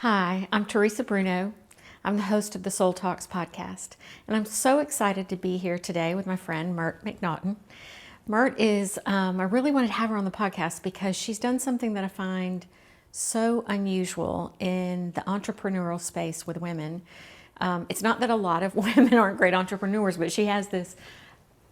Hi, I'm Theresa Bruno. I'm the host of the Soul Talks podcast, and I'm so excited to be here today with my friend Mert McNaughton. Mert is, I really wanted to have her on the podcast because she's done something that I find so unusual in the entrepreneurial space with women. It's not that a lot of women aren't great entrepreneurs, but she has this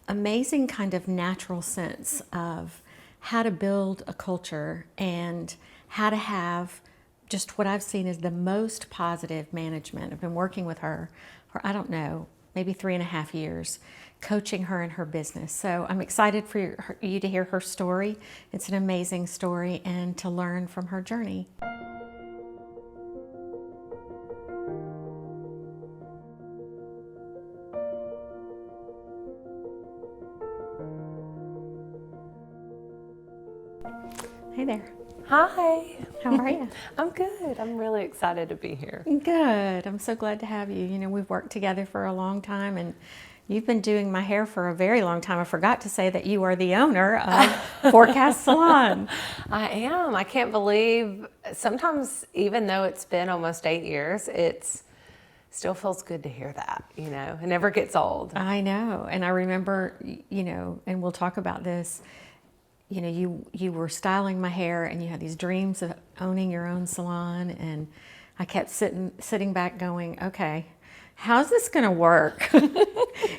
amazing kind of natural sense of how to build a culture and how to have just what I've seen is the most positive management. I've been working with her for, I don't know, maybe 3.5 years, coaching her in her business. So I'm excited for you to hear her story. It's an amazing story and to learn from her journey. Hey there. Hi. How are you? I'm good. I'm really excited to be here. Good. I'm so glad to have you. You know, we've worked together for a long time and you've been doing my hair for a very long time. I forgot to say that you are the owner of Forecast Salon. I am. I can't believe sometimes, even though it's been almost 8 years, it's still feels good to hear that, you know, it never gets old. I know. And I remember, you know, and we'll talk about this, you know, you were styling my hair and you had these dreams of owning your own salon. And I kept sitting back going, okay, how's this going to work?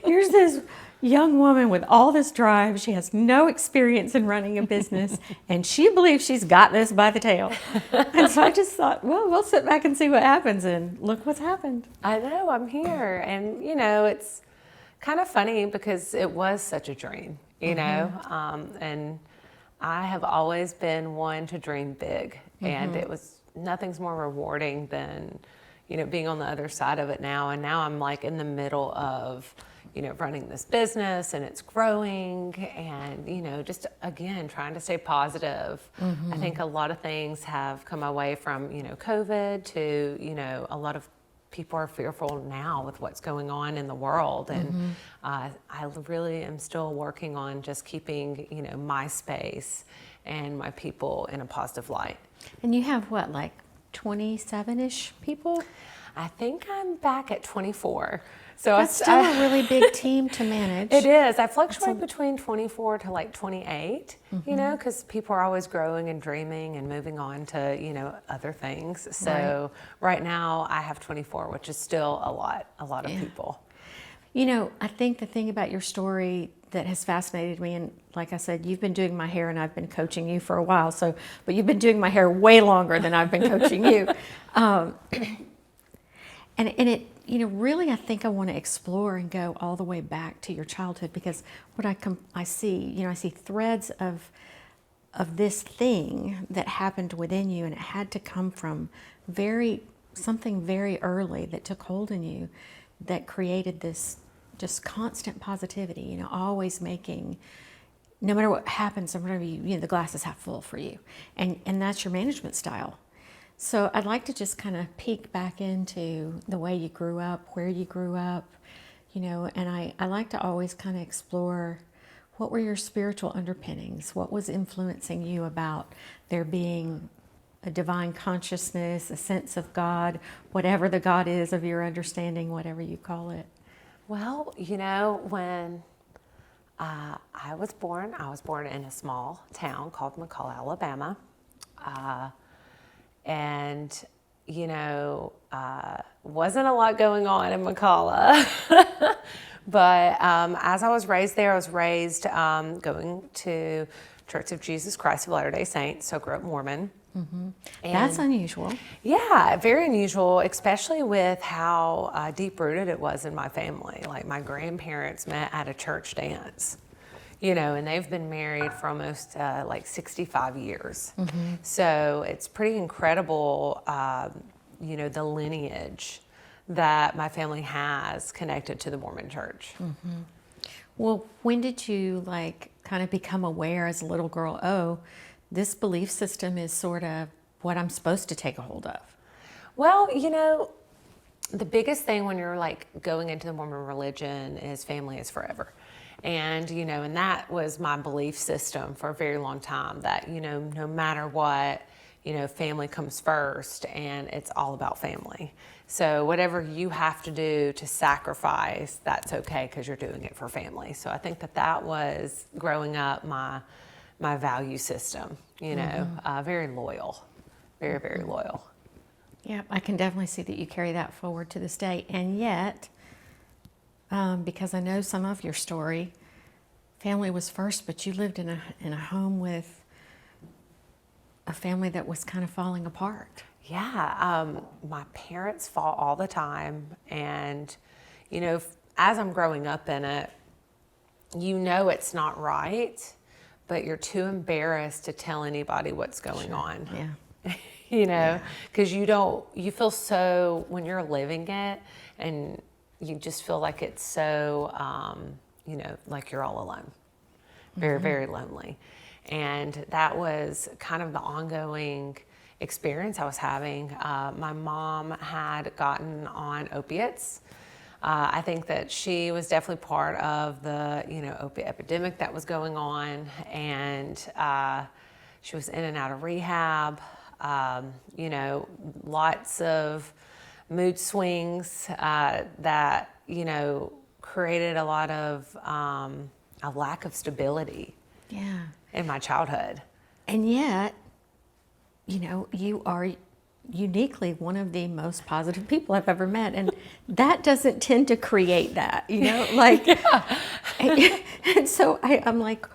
Here's this young woman with all this drive. She has no experience in running a business and she believes she's got this by the tail. And so I just thought, well, we'll sit back and see what happens, and look what's happened. I know, I'm here. And, you know, it's kind of funny because it was such a dream, you know, and I have always been one to dream big, and it was nothing's more rewarding than, you know, being on the other side of it now. And now I'm like in the middle of, you know, running this business and it's growing and, you know, just again, trying to stay positive. I think a lot of things have come away from, you know, COVID to, you know, a lot of people are fearful now with what's going on in the world. And I really am still working on just keeping, you know, my space and my people in a positive light. And you have what, like 27-ish people? I think I'm back at 24. So That's still a really big team to manage. It is. I fluctuate between 24 to like 28, you know, because people are always growing and dreaming and moving on to, you know, other things. So right now I have 24, which is still a lot of people. You know, I think the thing about your story that has fascinated me, and like I said, you've been doing my hair and I've been coaching you for a while, but you've been doing my hair way longer than I've been coaching you. And it, you know, really, I think I want to explore and go all the way back to your childhood, because what I see, you know, I see threads of this thing that happened within you, and it had to come from something very early that took hold in you, that created this just constant positivity. You know, always making, no matter what happens, or whatever you know, the glass is half full for you, and that's your management style. So I'd like to just kind of peek back into the way you grew up, where you grew up, you know, and I like to always kind of explore what were your spiritual underpinnings, what was influencing you about there being a divine consciousness, a sense of God, whatever the God is of your understanding, whatever you call it. Well, you know, when I was born in a small town called McCall, Alabama. And, you know, wasn't a lot going on in McCalla. But as I was raised there, I was raised going to Church of Jesus Christ of Latter-day Saints, so I grew up Mormon. That's unusual. Yeah, very unusual, especially with how deep-rooted it was in my family. Like my grandparents met at a church dance. You know, and they've been married for almost like 65 years. So it's pretty incredible, you know, the lineage that my family has connected to the Mormon church. Well, when did you like kind of become aware as a little girl, oh, this belief system is sort of what I'm supposed to take a hold of? Well, you know, the biggest thing when you're like going into the Mormon religion is family is forever. And, you know, and that was my belief system for a very long time, that, you know, no matter what, family comes first and it's all about family. So whatever you have to do to sacrifice, that's okay because you're doing it for family. So I think that was growing up my value system, very loyal, very, very loyal. Yeah, I can definitely see that you carry that forward to this day. And yet, because I know some of your story, family was first, but you lived in a home with a family that was kind of falling apart. Yeah, my parents fought all the time, and as I'm growing up in it, it's not right, but you're too embarrassed to tell anybody what's going on. Yeah. Because you feel so, when you're living it, and you just feel like it's so, like you're all alone. Very, very lonely. And that was kind of the ongoing experience I was having. My mom had gotten on opiates. I think that she was definitely part of the, opiate epidemic that was going on. And she was in and out of rehab. Lots of mood swings that, created a lot of a lack of stability in my childhood. And yet, you are uniquely one of the most positive people I've ever met. And that doesn't tend to create that, like, and so I'm like,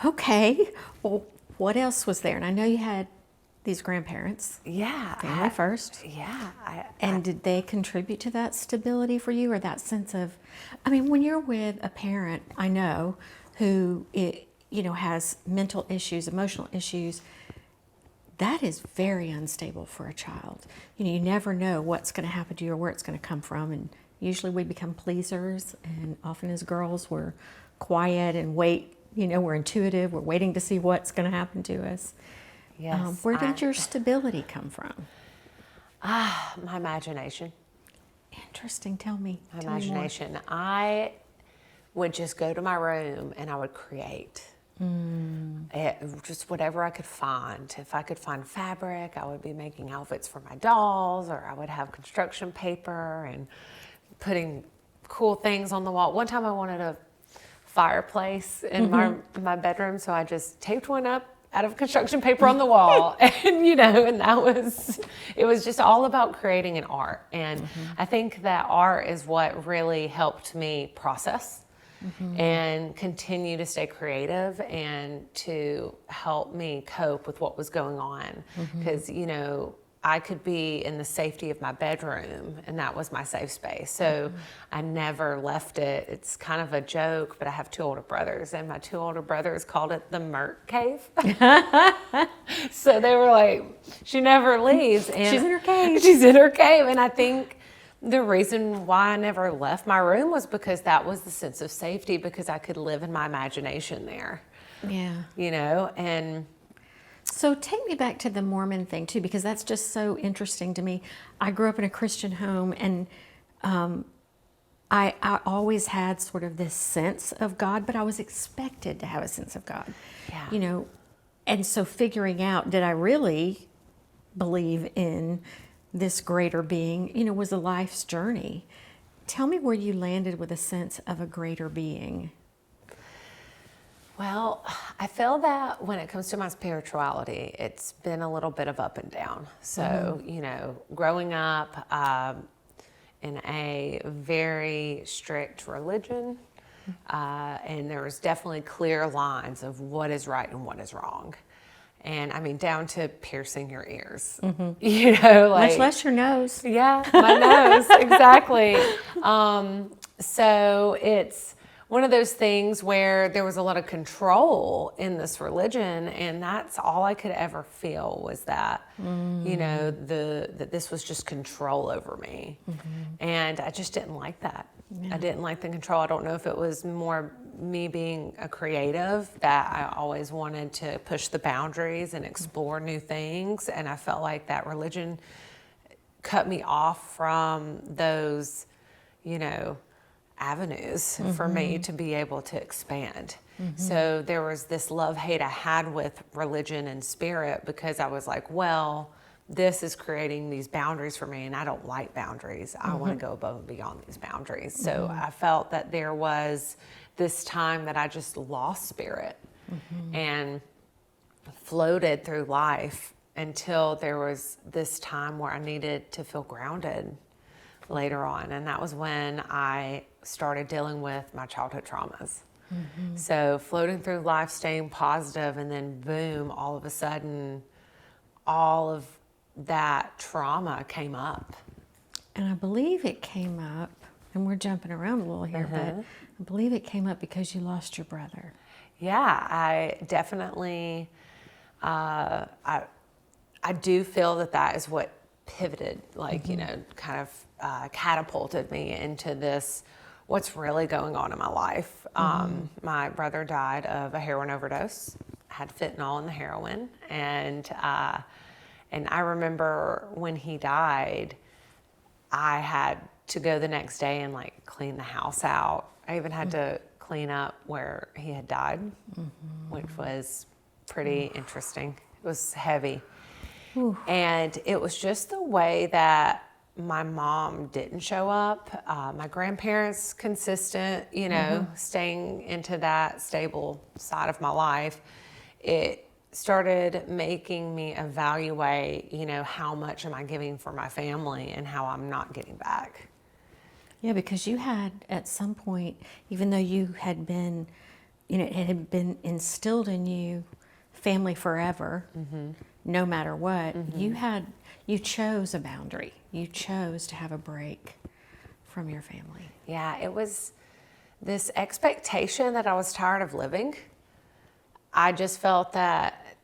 okay, well, what else was there? And I know you had these grandparents. Yeah. Family first. Yeah. And did they contribute to that stability for you, or that sense of, when you're with a parent, I know, who, has mental issues, emotional issues, that is very unstable for a child. You never know what's going to happen to you or where it's going to come from. And usually we become pleasers, and often as girls, we're quiet and wait, we're intuitive, we're waiting to see what's going to happen to us. Yes. Where did your stability come from? My imagination. Interesting. Tell me. My Tell me more. imagination. I would just go to my room and I would create. Just whatever I could find. If I could find fabric, I would be making outfits for my dolls, or I would have construction paper and putting cool things on the wall. One time I wanted a fireplace in my bedroom, so I just taped one up out of construction paper on the wall. And, and it was just all about creating an art. And I think that art is what really helped me process and continue to stay creative and to help me cope with what was going on. Because, I could be in the safety of my bedroom, and that was my safe space. So I never left it. It's kind of a joke, but I have two older brothers, and my two older brothers called it the Mert cave. So they were like, she never leaves. And she's in her cave. She's in her cave. And I think the reason why I never left my room was because that was the sense of safety, because I could live in my imagination there. Yeah. And so take me back to the Mormon thing too, because that's just so interesting to me. I grew up in a Christian home, and I always had sort of this sense of God, but I was expected to have a sense of God. Yeah. And so figuring out, did I really believe in this greater being, was a life's journey. Tell me where you landed with a sense of a greater being. Well, I feel that when it comes to my spirituality, it's been a little bit of up and down. So, growing up in a very strict religion, and there was definitely clear lines of what is right and what is wrong. And down to piercing your ears, Much less your nose. Yeah, my nose, exactly. So it's one of those things where there was a lot of control in this religion, and that's all I could ever feel was that, that this was just control over me. And I just didn't like that. I didn't like the control. I don't know if it was more me being a creative, that I always wanted to push the boundaries and explore new things. And I felt like that religion cut me off from those, avenues for me to be able to expand. So there was this love-hate I had with religion and spirit, because I was like, well, this is creating these boundaries for me, and I don't like boundaries. I want to go above and beyond these boundaries. So I felt that there was this time that I just lost spirit and floated through life until there was this time where I needed to feel grounded later on. And that was when I started dealing with my childhood traumas. So floating through life, staying positive, and then boom, all of a sudden, all of that trauma came up. And I believe it came up, and we're jumping around a little here, but I believe it came up because you lost your brother. Yeah, I definitely, I do feel that is what pivoted, like, you know, kind of catapulted me into this, what's really going on in my life. My brother died of a heroin overdose, had fentanyl in the heroin, and I remember when he died, I had to go the next day and like clean the house out. I even had to clean up where he had died, which was pretty interesting. It was heavy. And it was just the way that my mom didn't show up. My grandparents, consistent, you know, staying into that stable side of my life. It started making me evaluate, you know, how much am I giving for my family and how I'm not getting back. Yeah, because you had at some point, even though you had been, you know, it had been instilled in you, family forever, no matter what, you chose a boundary. You chose to have a break from your family. Yeah, it was this expectation that I was tired of living. I just felt that,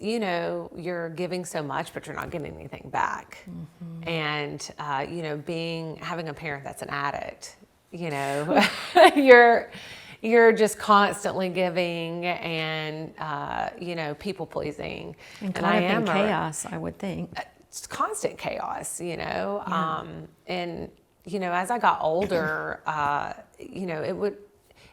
you know, you're giving so much, but you're not getting anything back. And, you know, having a parent that's an addict, you know, you're just constantly giving and, you know, people pleasing. And caught up in chaos, I would think. It's constant chaos, you know. And, you know, as I got older, you know, it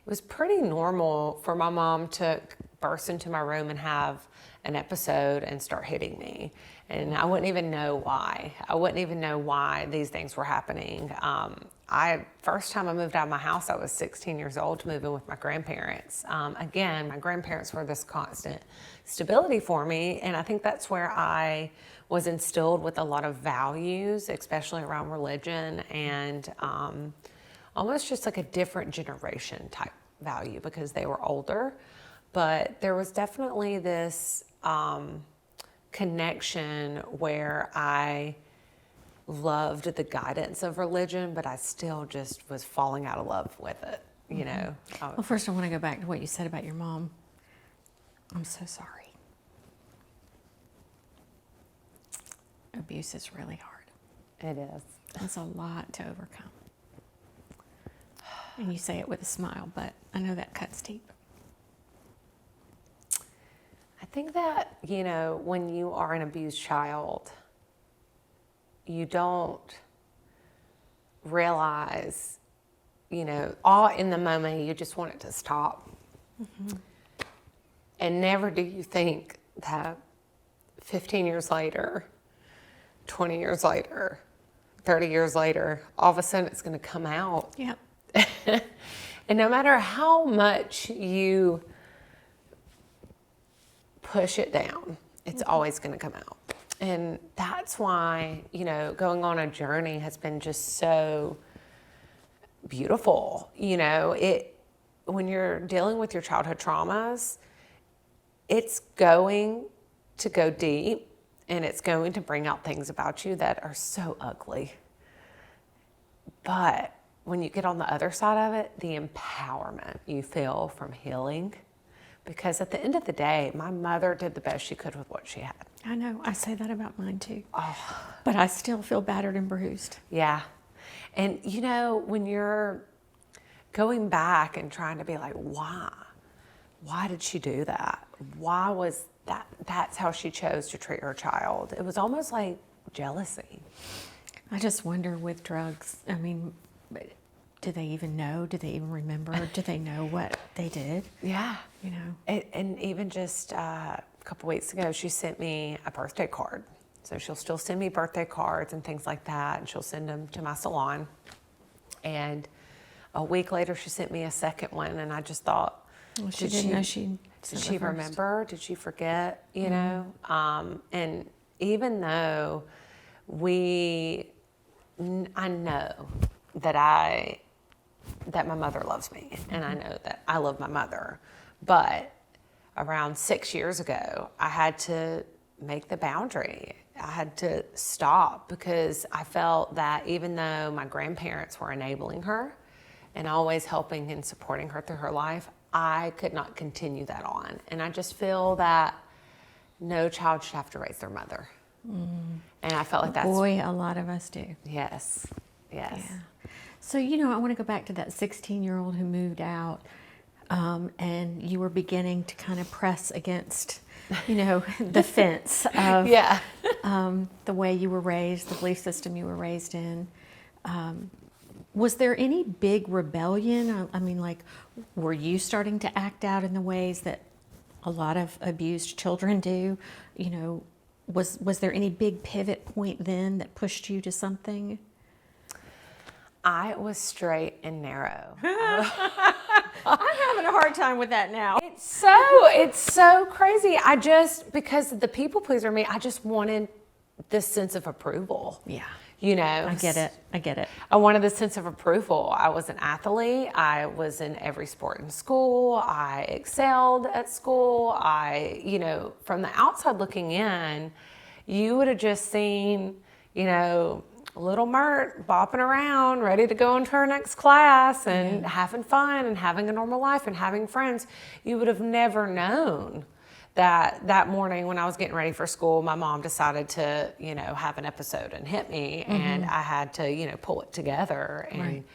was pretty normal for my mom to burst into my room and have an episode and start hitting me. And I wouldn't even know why. I wouldn't even know why these things were happening. First time I moved out of my house, I was 16 years old to move in with my grandparents. Again, my grandparents were this constant stability for me. And I think that's where I was instilled with a lot of values, especially around religion and almost just like a different generation type value because they were older. But there was definitely this connection where I loved the guidance of religion, but I still just was falling out of love with it, you know. Well, first I want to go back to what you said about your mom. I'm so sorry. Abuse is really hard. It is. It's a lot to overcome. And you say it with a smile, but I know that cuts deep. I think that, you know, when you are an abused child, you don't realize, you know, all in the moment, you just want it to stop. And never do you think that 15 years later, 20 years later, 30 years later, all of a sudden it's going to come out. Yep. And no matter how much you push it down, it's always going to come out. And that's why, you know, going on a journey has been just so beautiful. You know, when you're dealing with your childhood traumas, it's going to go deep and it's going to bring out things about you that are so ugly. But when you get on the other side of it, the empowerment you feel from healing. Because at the end of the day, my mother did the best she could with what she had. I know. I say that about mine too. But I still feel battered and bruised. Yeah. And, you know, when you're going back and trying to be like, why? Why did she do that? Why was that? That's how she chose to treat her child. It was almost like jealousy. I just wonder with drugs, I mean, do they even know? Do they even remember? Do they know what they did? Yeah. You know? And even just a couple weeks ago, she sent me a birthday card. So she'll still send me birthday cards and things like that, and she'll send them to my salon. And a week later, she sent me a second one, and I just thought, Well, she didn't know she did she remember? Did she forget? You know? And even though I know that my mother loves me, and I know that I love my mother, but around 6 years ago, I had to make the boundary. I had to stop because I felt that even though my grandparents were enabling her and always helping and supporting her through her life, I could not continue that on. And I just feel that no child should have to raise their mother. And I felt like that's... Boy, a lot of us do. Yes. Yeah. So, you know, I want to go back to that 16-year-old who moved out, and you were beginning to kind of press against, you know, the fence of the way you were raised, the belief system you were raised in. Was there any big rebellion? I mean, like, were you starting to act out in the ways that a lot of abused children do? You know, was there any big pivot point then that pushed you to something? I was straight and narrow. I'm having a hard time with that now. It's so crazy. Because the people pleaser me, I just wanted this sense of approval. Yeah. You know, I get it. I wanted this sense of approval. I was an athlete. I was in every sport in school. I excelled at school. You know, from the outside looking in, you would have just seen, you know, little Mert bopping around, ready to go into her next class and having fun and having a normal life and having friends. You would have never known that morning when I was getting ready for school, my mom decided to, you know, have an episode and hit me, and I had to, you know, pull it together and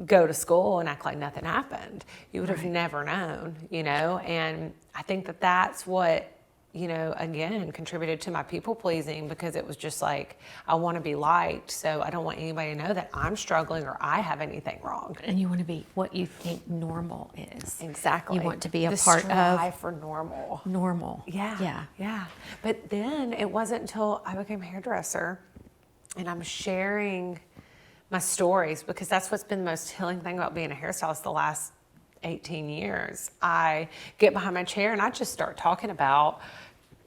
go to school and act like nothing happened. You would have never known, you know, and I think that that's what, you know, again, contributed to my people pleasing, because it was just like, I want to be liked, so I don't want anybody to know that I'm struggling or I have anything wrong. And you want to be what you think normal is. Exactly. You want to be a the part strive of for normal. normal. Yeah. But then it wasn't until I became a hairdresser and I'm sharing my stories, because that's what's been the most healing thing about being a hairstylist the last 18 years. I get behind my chair and I just start talking about,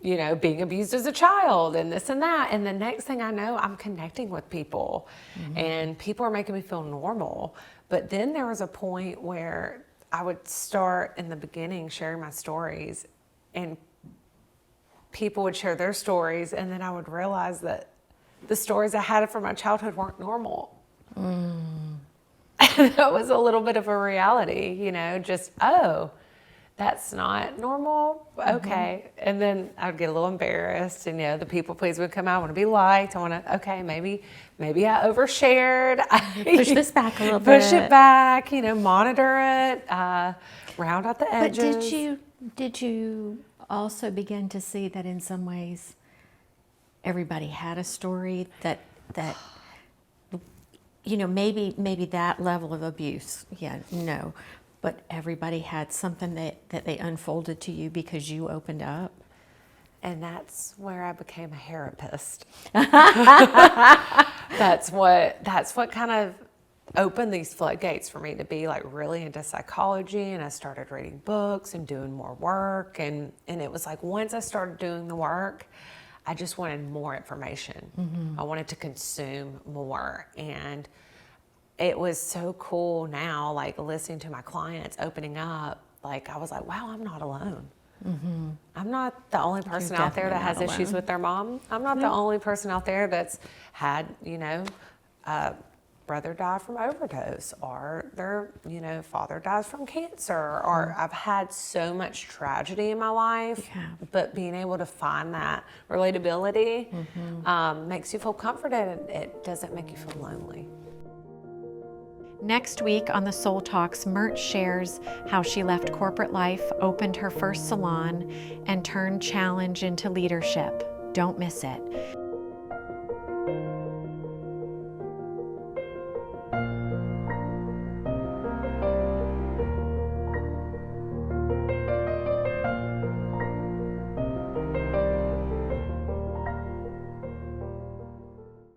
you know, being abused as a child and this and that. And the next thing I know, I'm connecting with people and people are making me feel normal. But then there was a point where I would start in the beginning sharing my stories, and people would share their stories, and then I would realize that the stories I had from my childhood weren't normal. That was a little bit of a reality, you know, just, oh, that's not normal. Okay. And then I'd get a little embarrassed, and, you know, the people please would come out. I want to be liked. I want to, okay, maybe I overshared. Push this back a little bit. Push it back, you know, monitor it, round out the edges. But did you also begin to see that in some ways everybody had a story that you know, maybe that level of abuse, but everybody had something that they unfolded to you because you opened up? And that's where I became a therapist. That's what kind of opened these floodgates for me to be like really into psychology. And I started reading books and doing more work. And it was like, once I started doing the work, I just wanted more information. I wanted to consume more. And it was so cool now, like listening to my clients opening up, like I was like, wow, I'm not alone. I'm not the only person out there that has issues with their mom. I'm not the only person out there that's had, you know, a brother die from overdose, or their, you know, father dies from cancer, or I've had so much tragedy in my life, but being able to find that relatability makes you feel comforted, and it doesn't make you feel lonely. Next week on the Soul Talks, Merts shares how she left corporate life, opened her first salon, and turned challenge into leadership. Don't miss it.